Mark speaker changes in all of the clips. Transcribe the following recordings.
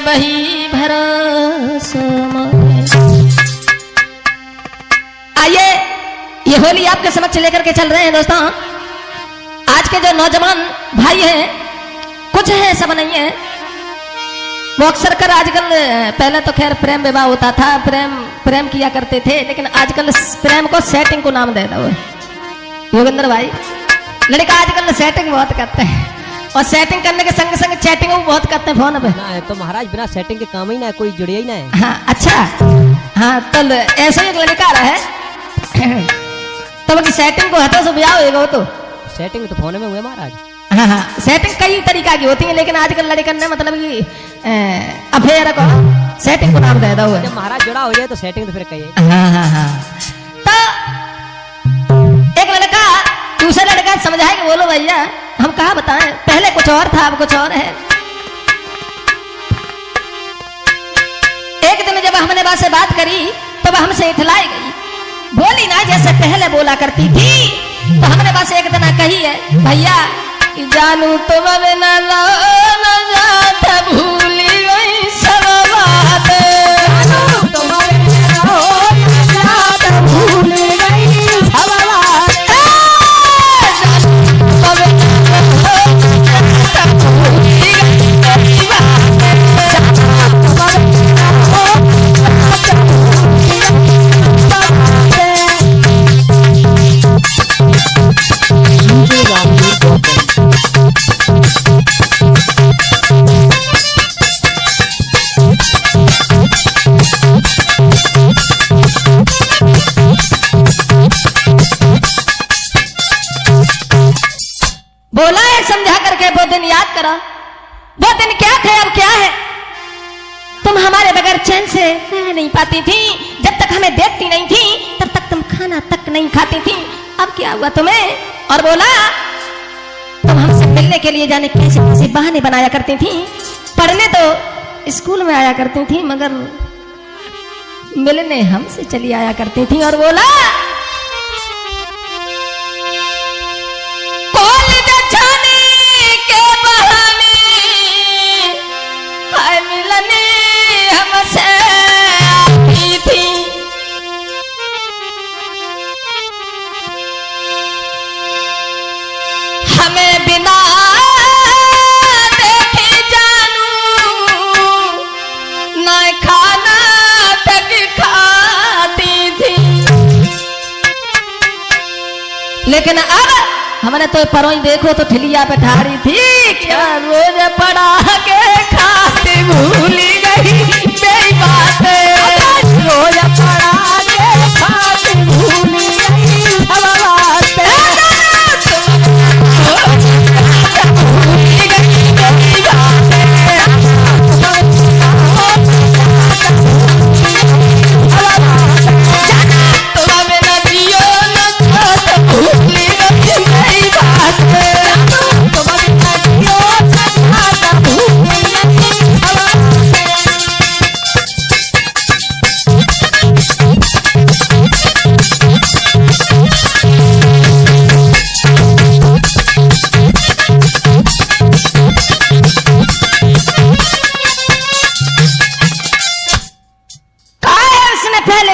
Speaker 1: वही भरोसा। आइए ये होली आपके समक्ष लेकर के चल रहे हैं दोस्तों। आज के जो नौजवान भाई हैं, कुछ है सब नहीं है, वो अक्सर कर आजकल, पहले तो खैर प्रेम विवाह होता था, प्रेम किया करते थे, लेकिन आजकल प्रेम को सेटिंग को नाम दे दो योगेंद्र भाई। लड़का आजकल सेटिंग बहुत करते हैं और सेटिंग करने के संग संग चैटिंग बहुत करते हैं फोन पे।
Speaker 2: ना है तो महाराज बिना सेटिंग के काम ही ना है, कोई जुड़िया ही ना है।
Speaker 1: हाँ अच्छा, हाँ तो ऐसा ही एक लड़का रहा है तो बाकी सेटिंग को हटो से ब्याह होगा वो तो
Speaker 2: सेटिंग तो फोन में हुए महाराज।
Speaker 1: हाँ हाँ, सेटिंग कई तरीका की होती है, लेकिन आजकल लड़के ने मतलब कि अफेयर को सेटिंग को नाम दे दो।
Speaker 2: जब महाराज जुड़ा हो जाए तो सेटिंग तो फिर कहिए।
Speaker 1: हाँ हाँ हाँ, तो एक लड़का दूसरे लड़का समझाए कि बोलो भैया हम कहा बताएं, पहले कुछ और था अब कुछ और है। एक दिन जब हमने बात से बात करी तो वह हमसे इठलाई गई, बोली ना जैसे पहले बोला करती थी। तो हमने बस एक दिन कही है, भैया जानू तो बिना न जाता भूली गई सब बात, जानू तो बिना न जाता भूली गई सब बात, जानू तो बिना न जाता भूली गई सब बात, जानू तो बिना न जाता भूली गई सब बात। बोला है समझा करके, वो दिन याद करो, वो दिन क्या थे अब क्या है। तुम हमारे बगैर चैन से रह नहीं पाती थी, जब तक हमें देखती नहीं थी तब तक तुम खाना तक नहीं खाती थी। अब क्या हुआ तुम्हें? और बोला तुम हमसे मिलने के लिए जाने कैसे कैसे बहाने बनाया करती थी, पढ़ने तो स्कूल में आया करती थी मगर मिलने हमसे चली आया करती थी। और बोला हमें बिना देखे जानू न खाना तक खाती थी, लेकिन अब हमने तो परोई देखो तो ठिलिया पे ठाड़ी थी, क्या रोज पड़ा के खाती भूली गई मेरी बात, रोज पड़ा के खाती भूली गई सब बात।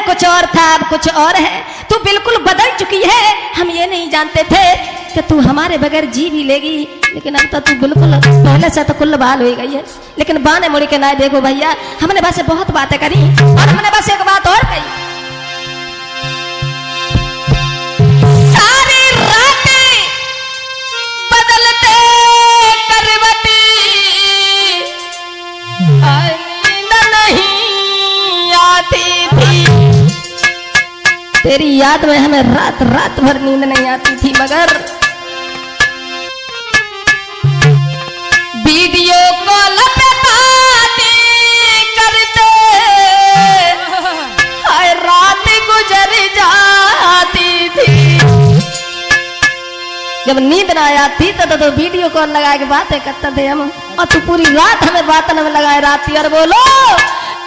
Speaker 1: कुछ और था अब कुछ और है, तू बिल्कुल बदल चुकी है। हम ये नहीं जानते थे कि तू हमारे बगैर जी भी लेगी, लेकिन अब तो तू बिल्कुल पहले से तो कुल बाल हो गई है। लेकिन बाने मुड़ी के ना देखो भैया, हमने बस बहुत बातें करी और हमने बस एक बात और कही, सारी रातें बदलते करवटी नींद नहीं आती थी, तेरी याद में हमें रात रात भर नींद नहीं आती थी, मगर वीडियो कॉल पे बातें करते हर रात गुजर जाती थी। जब नींद ना आती तो वीडियो कॉल लगा के बातें करते थे हम, और तू पूरी रात हमें बातों में लगाए राती। और बोलो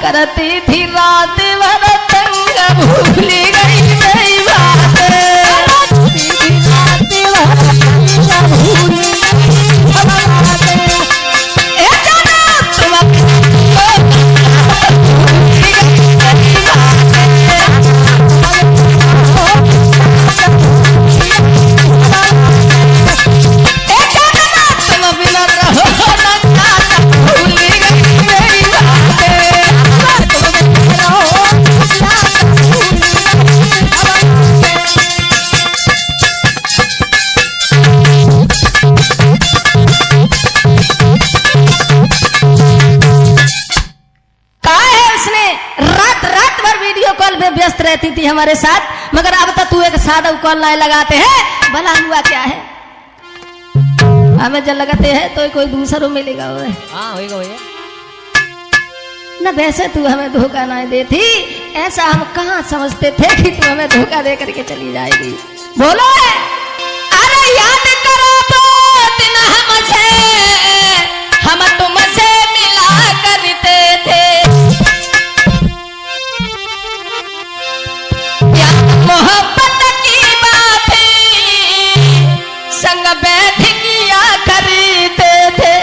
Speaker 1: करती थी रात भर तंग भूली गई मेरी बात, करती थी रात भर तंग भूली गई सब बातें। ए जाना तुम रहती थी हमारे साथ, मगर अब तो तू एक सादा कॉल लाए लगाते हैं, भला हुआ क्या है? हमें जब लगाते हैं तो कोई दूसरों मिलेगा वो
Speaker 2: हाँ होएगा होएगा।
Speaker 1: न, वैसे तू हमें धोखा ना देती, ऐसा हम कहाँ समझते थे कि तू हमें धोखा दे करके चली जाएगी। बोलो, अरे याद करो तो दिन हमसे, हम तुमसे मिला करते थे, मोहब्बत की बातें संग बैठ किया करते थे,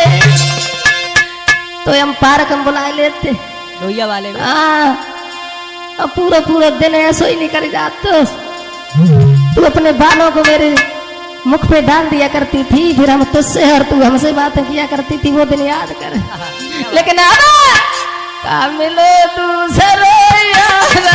Speaker 1: तो हम पार्क में बुला लेते
Speaker 2: लोहिया वाले में।
Speaker 1: अब पूरा पूरा दिन ऐसा ही निकल जाता। तू अपने बालों को मेरे मुख पे डाल दिया करती थी, फिर हम तुझसे और तू हमसे बातें किया करती थी, वो दिन याद कर। लेकिन अब का मिलो दूसरो यार